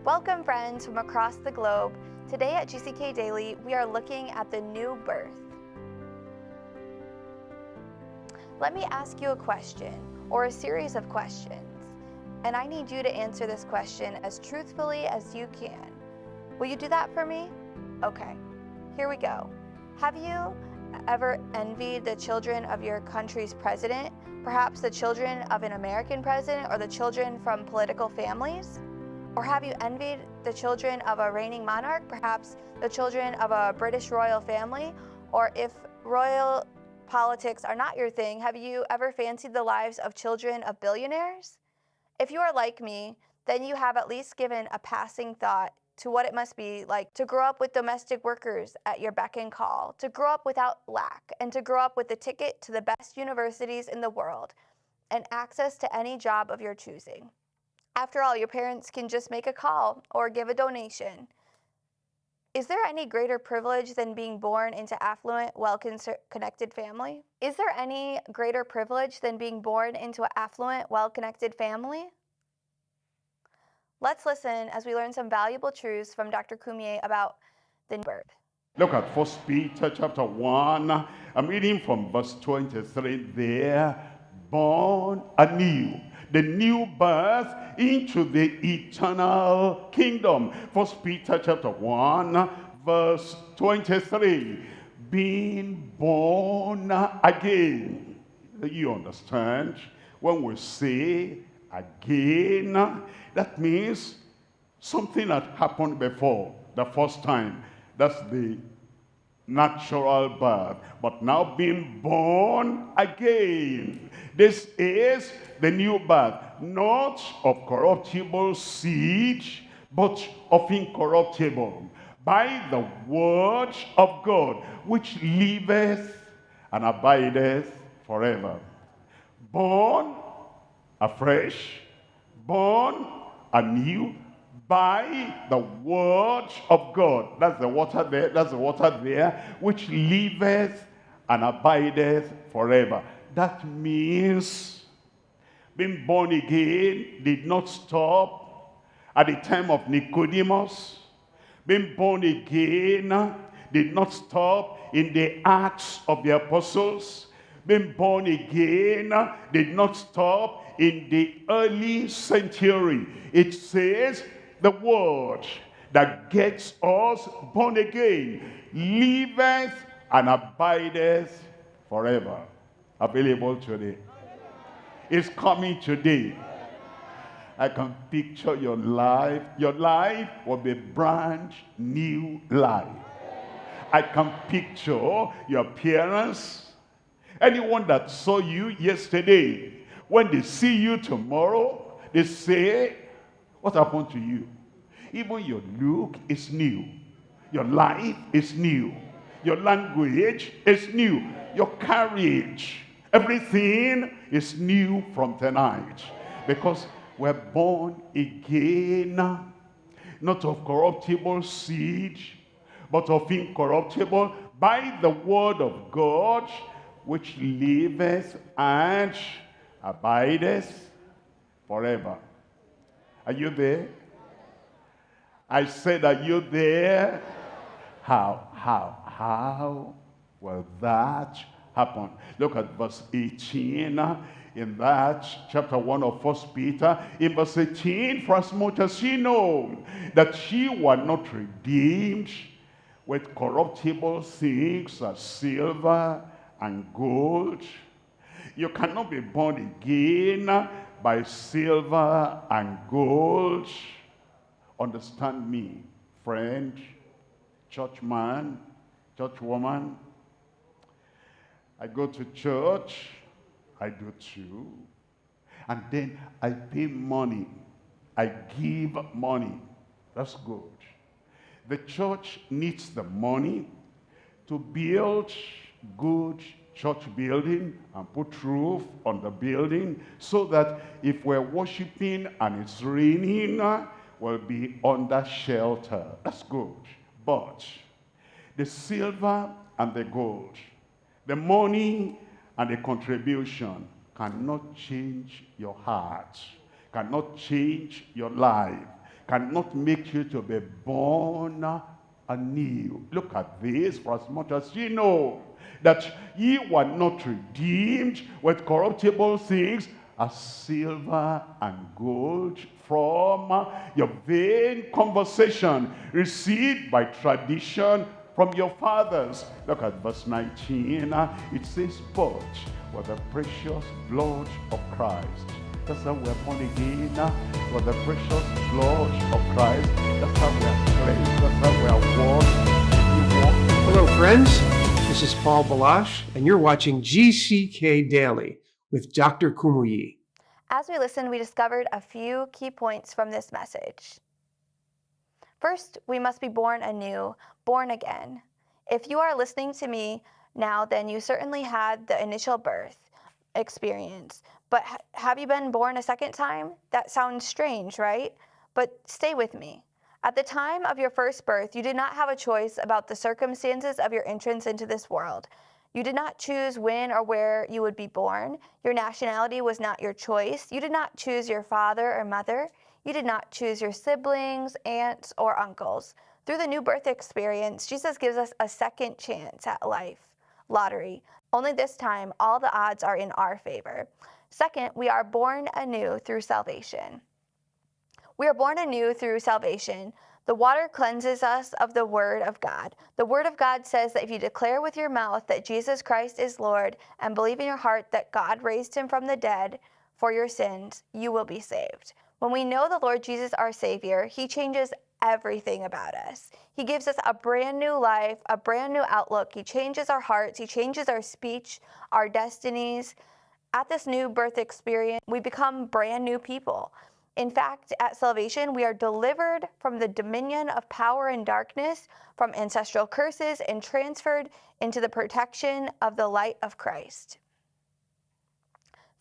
Welcome friends from across the globe. Today at GCK Daily, we are looking at the new birth. Let me ask you a question, or a series of questions, and I need you to answer this question as truthfully as you can. Will you do that for me? Okay, here we go. Have you ever envied the children of your country's president, perhaps the children of an American president or the children from political families? Or have you envied the children of a reigning monarch, perhaps the children of a British royal family? Or if royal politics are not your thing, have you ever fancied the lives of children of billionaires? If you are like me, then you have at least given a passing thought to what it must be like to grow up with domestic workers at your beck and call, to grow up without lack, and to grow up with the ticket to the best universities in the world and access to any job of your choosing. After all, your parents can just make a call or give a donation. Is there any greater privilege than being born into affluent, well-connected family? Is there any greater privilege than being born into an affluent, well-connected family? Let's listen as we learn some valuable truths from Dr. Kumuyi about the new birth. Look at 1 Peter chapter 1. I'm reading from verse 23 there. Born anew. The new birth into the eternal kingdom. 1 Peter chapter 1 verse 23. Being born again. You understand? When we say again, that means something had happened before the first time. That's the natural birth. But now being born again. This is the new birth, not of corruptible seed, but of incorruptible, by the word of God, which liveth and abideth forever. Born afresh, born anew, by the word of God. That's the water there, that's the water there, which liveth and abideth forever. That means being born again did not stop at the time of Nicodemus. Being born again did not stop in the Acts of the Apostles. Being born again did not stop in the early century. It says the word that gets us born again liveth and abideth forever. Available today. It's coming today. I can picture your life. Your life will be brand new life. I can picture your parents. Anyone that saw you yesterday, when they see you tomorrow, they say, what happened to you? Even your look is new. Your life is new. Your language is new. Your carriage, everything is new from tonight. Because we're born again, not of corruptible seed, but of incorruptible, by the word of God, which liveth and abideth forever. Are you there? I said, are you there? How will that happen? Look at verse 18 in that chapter 1 of 1 Peter. In verse 18, for as much as ye know that ye were not redeemed with corruptible things as silver and gold. You cannot be born again by silver and gold. Understand me, friend, churchman, churchwoman. I go to church, I do too. And then I pay money. I give money. That's good. The church needs the money to build good church building and put roof on the building so that if we're worshiping and it's raining, we'll be under shelter. That's good. But the silver and the gold, the money and the contribution cannot change your heart, cannot change your life, cannot make you to be born anew. Look at this, for as much as ye know that ye were not redeemed with corruptible things, as silver and gold from your vain conversation, received by tradition from your fathers. Look at verse 19. It says, but with the precious blood of Christ. That's how we're born again, with the precious blood of Christ. That's how we're cleansed. That's how we're washed. Hello, friends. This is Paul Balash, and you're watching GCK Daily with Dr. Kumuyi. As we listened, we discovered a few key points from this message. First, we must be born anew, born again. If you are listening to me now, then you certainly had the initial birth experience. But have you been born a second time? That sounds strange, right? But stay with me. At the time of your first birth, you did not have a choice about the circumstances of your entrance into this world. You did not choose when or where you would be born. Your nationality was not your choice. You did not choose your father or mother. You did not choose your siblings, aunts, or uncles. Through the new birth experience, Jesus gives us a second chance at life. Lottery. Only this time, all the odds are in our favor. Second, we are born anew through salvation. We are born anew through salvation. The water cleanses us of the Word of God. The Word of God says that if you declare with your mouth that Jesus Christ is Lord and believe in your heart that God raised him from the dead for your sins, you will be saved. When we know the Lord Jesus, our Savior, he changes everything about us. He gives us a brand new life, a brand new outlook. He changes our hearts. He changes our speech, our destinies. At this new birth experience, we become brand new people. In fact, at salvation, we are delivered from the dominion of power and darkness, from ancestral curses, and transferred into the protection of the light of Christ.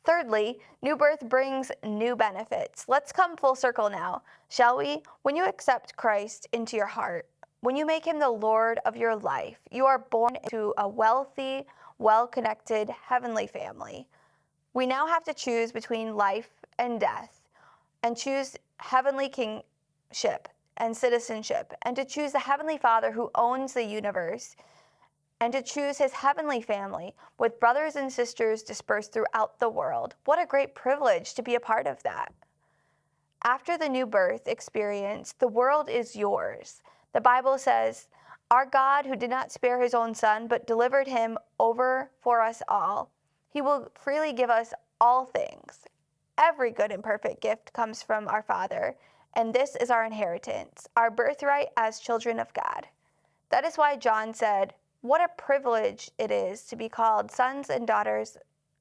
Thirdly, new birth brings new benefits. Let's come full circle now, shall we? When you accept Christ into your heart, when you make him the Lord of your life, you are born into a wealthy, well-connected, heavenly family. We now have to choose between life and death, and choose heavenly kingship and citizenship, and to choose the Heavenly Father who owns the universe, and to choose his heavenly family with brothers and sisters dispersed throughout the world. What a great privilege to be a part of that. After the new birth experience, the world is yours. The Bible says, our God who did not spare his own son, but delivered him over for us all, he will freely give us all things. Every good and perfect gift comes from our Father, and this is our inheritance, our birthright as children of God. That is why John said, what a privilege it is to be called sons and daughters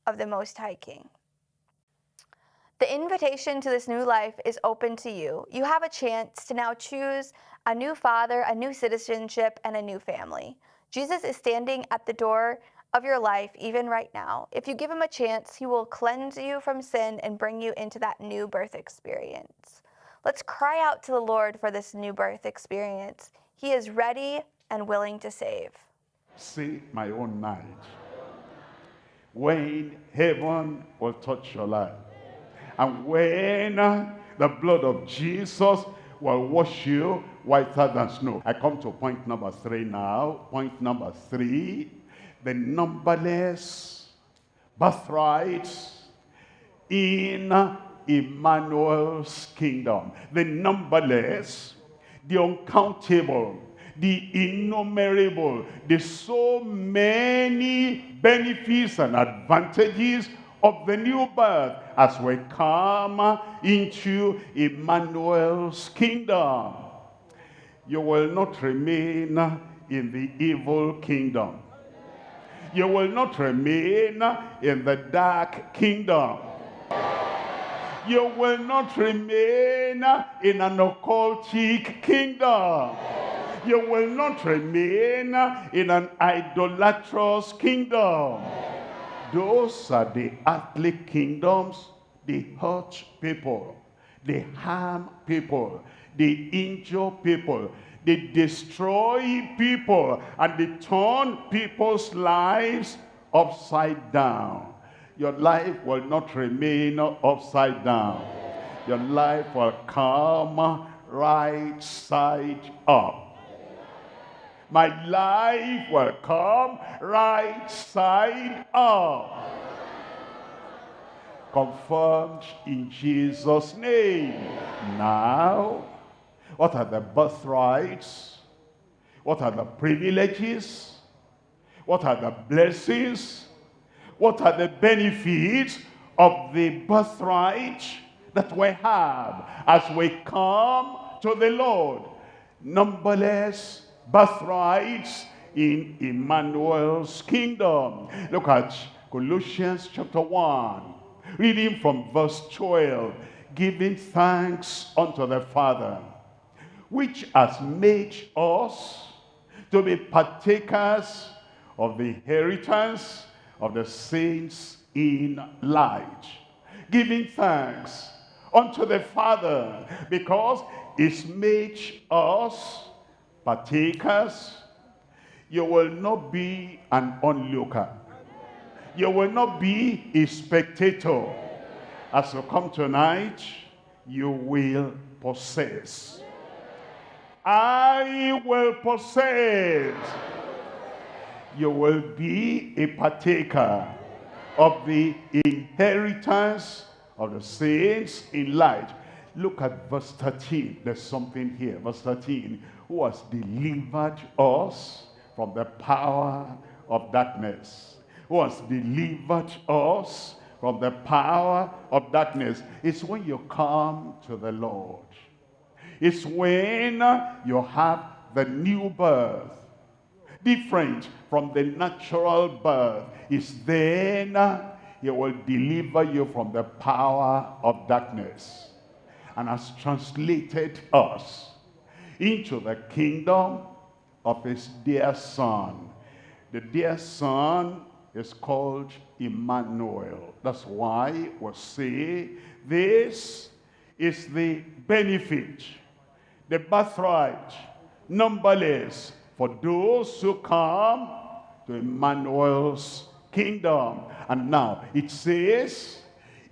of the Most High King. The invitation to this new life is open to you. You have a chance to now choose a new father, a new citizenship, and a new family. Jesus is standing at the door of your life even right now. If you give him a chance, he will cleanse you from sin and bring you into that new birth experience. Let's cry out to the Lord for this new birth experience. He is ready and willing to save. See my own night, when heaven will touch your life, and when the blood of Jesus will wash you whiter than snow. I come to point number 3 now. Point number 3, the numberless birthrights in Emmanuel's kingdom. The numberless, the uncountable, the innumerable, the so many benefits and advantages of the new birth as we come into Emmanuel's kingdom. You will not remain in the evil kingdom. You will not remain in the dark kingdom. You will not remain in an occultic kingdom. You will not remain in an idolatrous kingdom. Those are the earthly kingdoms. They hurt people, they harm people, they injure people, they destroy people, and they turn people's lives upside down. Your life will not remain upside down. Your life will come right side up. My life will come right side up. Confirmed in Jesus' name. Now, what are the birthrights? What are the privileges? What are the blessings? What are the benefits of the birthright that we have as we come to the Lord? Numberless birthrights in Emmanuel's kingdom. Look at Colossians chapter 1, reading from verse 12. Giving thanks unto the Father, which has made us to be partakers of the inheritance of the saints in light. Giving thanks unto the Father, because he's made us partakers. You will not be an onlooker. You will not be a spectator. As you come tonight, you will possess. I will possess. You will be a partaker of the inheritance of the saints in light. Look at verse 13. There's something here. Verse 13. Who has delivered us from the power of darkness? Who has delivered us from the power of darkness? It's when you come to the Lord. It's when you have the new birth, different from the natural birth. It's then he will deliver you from the power of darkness and has translated us into the kingdom of his dear Son. The dear Son is called Emmanuel. That's why we'll say this is the benefit, the birthright, numberless, for those who come to Emmanuel's kingdom. And now it says,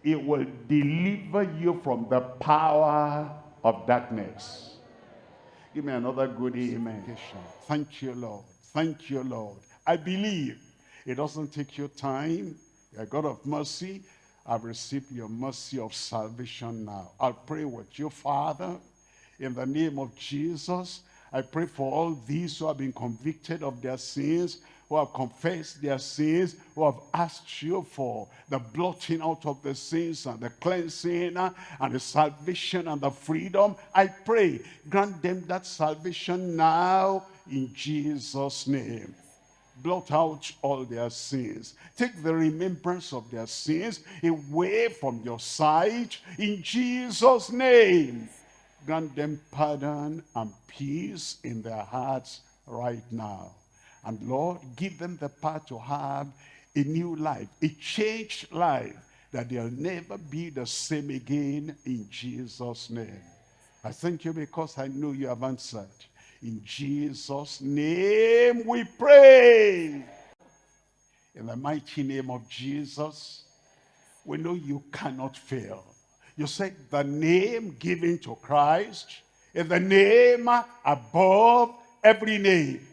it will deliver you from the power of darkness. Give me another good amen. Thank you, Lord. Thank you, Lord. I believe it doesn't take you time. You're a God of mercy. I've received your mercy of salvation now. I'll pray with you, Father, in the name of Jesus. I pray for all these who have been convicted of their sins, who have confessed their sins, who have asked you for the blotting out of the sins and the cleansing and the salvation and the freedom. I pray, grant them that salvation now in Jesus' name. Blot out all their sins. Take the remembrance of their sins away from your sight in Jesus' name. Grant them pardon and peace in their hearts right now. And Lord, give them the power to have a new life, a changed life, that they'll never be the same again in Jesus' name. I thank you because I know you have answered. In Jesus' name we pray. In the mighty name of Jesus, we know you cannot fail. You said the name given to Christ is the name above every name.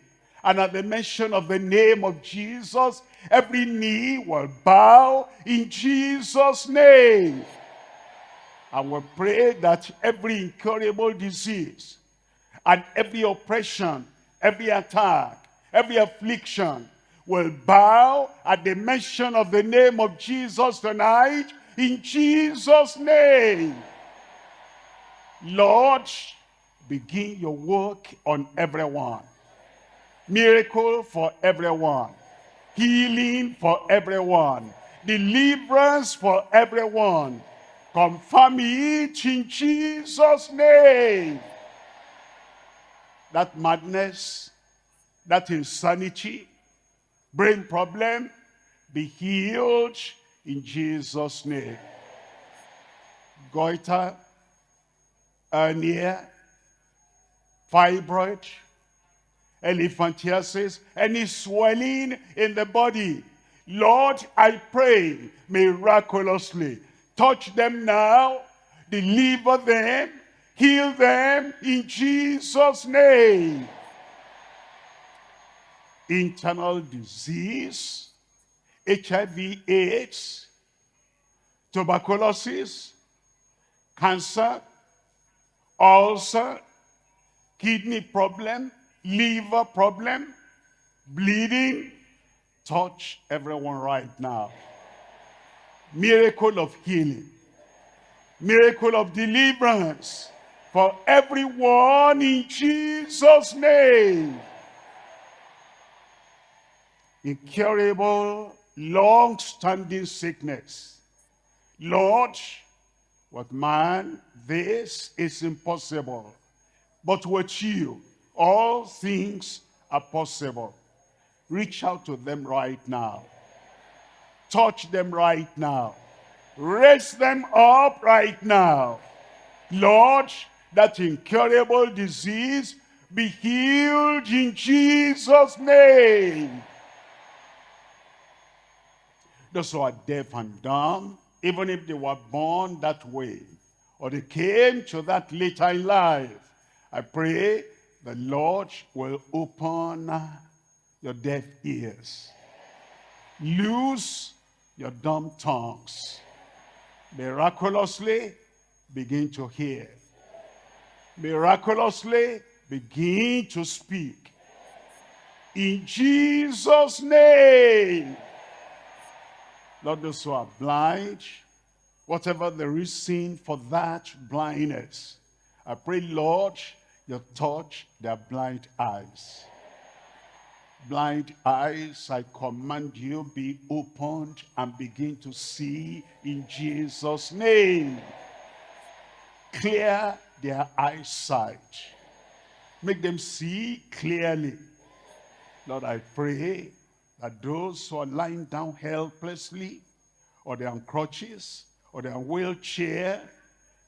And at the mention of the name of Jesus, every knee will bow in Jesus' name. And we pray that every incurable disease and every oppression, every attack, every affliction will bow at the mention of the name of Jesus tonight, in Jesus' name. Lord, begin your work on everyone. Miracle for everyone. Healing for everyone. Deliverance for everyone. Confirm it in Jesus' name. That madness, that insanity, brain problem, be healed in Jesus' name. Goiter, hernia, fibroid, elephantiasis, any swelling in the body, Lord, I pray miraculously, touch them now, deliver them, Heal them in Jesus' name. Internal disease, HIV/AIDS, tuberculosis, cancer, ulcer, kidney problem, liver problem, bleeding. Touch everyone right now. Miracle of healing, miracle of deliverance for everyone in Jesus' name. Incurable, long-standing sickness. Lord, with man, this is impossible. But with you, all things are possible. Reach out to them right now. Touch them right now. Raise them up right now. Lord, that incurable disease be healed in Jesus' name. Those who are deaf and dumb, even if they were born that way, or they came to that later in life, I pray the Lord will open your deaf ears. Loose your dumb tongues. Miraculously begin to hear. Miraculously begin to speak. In Jesus' name. Lord, those who are blind, whatever the reason for that blindness, I pray, Lord, you touch their blind eyes. Blind eyes, I command you, be opened and begin to see in Jesus' name. Clear their eyesight. Make them see clearly. Lord, I pray that those who are lying down helplessly, or they're on crutches, or they're in wheelchair,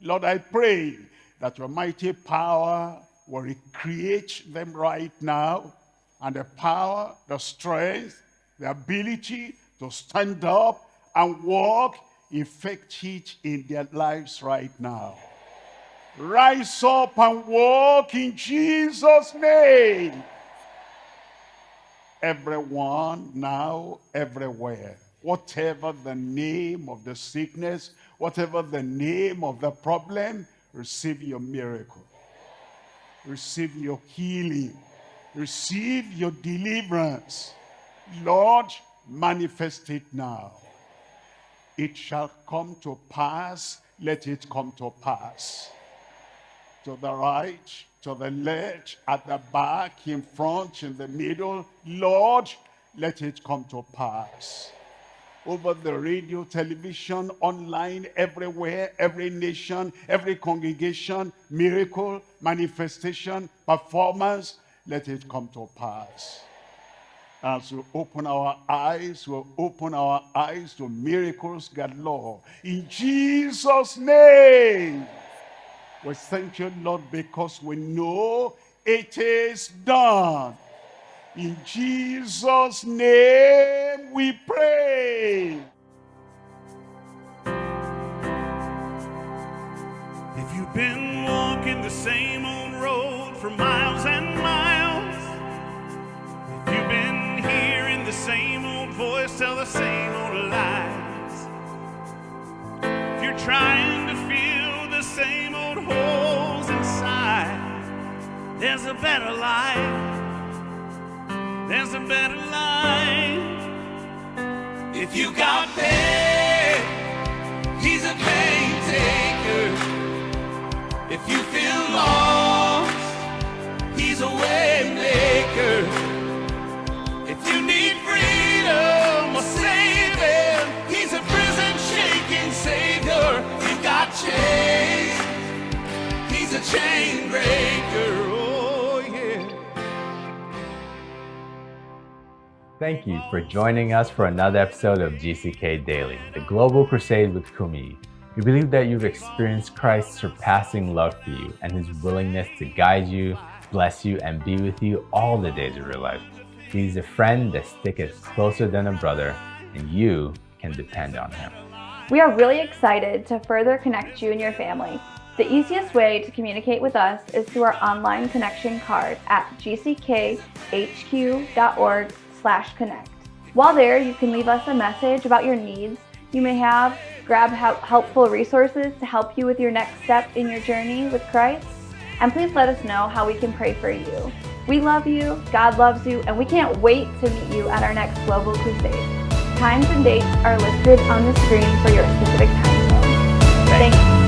Lord, I pray that your mighty power will recreate them right now, and the power, the strength, the ability to stand up and walk, effect it in their lives right now. Rise up and walk in Jesus' name. Everyone now, everywhere, whatever the name of the sickness, whatever the name of the problem, receive your miracle. Receive your healing. Receive your deliverance. Lord, manifest it now. It shall come to pass. Let it come to pass. To the right, to the left, at the back, in front, in the middle. Lord, let it come to pass. Over the radio, television, online, everywhere, every nation, every congregation, miracle, manifestation, performance, let it come to pass. As we open our eyes, we'll open our eyes to miracles galore. In Jesus' name. We thank you, Lord, because we know it is done. In Jesus' name we pray. If you've been walking the same old road for miles and miles, if you've been hearing the same old voice tell the same old lies, if you're trying to fill the same old holes inside, there's a better life. There's a better life. If you got pain, he's a pain taker. If you feel lost, he's a way maker. If you need freedom or saving, he's a prison shaking savior. If you got chains, he's a chain breaker. Thank you for joining us for another episode of GCK Daily, the Global Crusade with Kumuyi. We believe that you've experienced Christ's surpassing love for you and his willingness to guide you, bless you, and be with you all the days of your life. He's a friend that sticks closer than a brother, and you can depend on him. We are really excited to further connect you and your family. The easiest way to communicate with us is through our online connection card at gckhq.org/connect. While there, you can leave us a message about your needs you may have, grab helpful resources to help you with your next step in your journey with Christ, and please let us know how we can pray for you. We love you, God loves you, and we can't wait to meet you at our next Global Crusade. Times and dates are listed on the screen for your specific time zone. Thanks.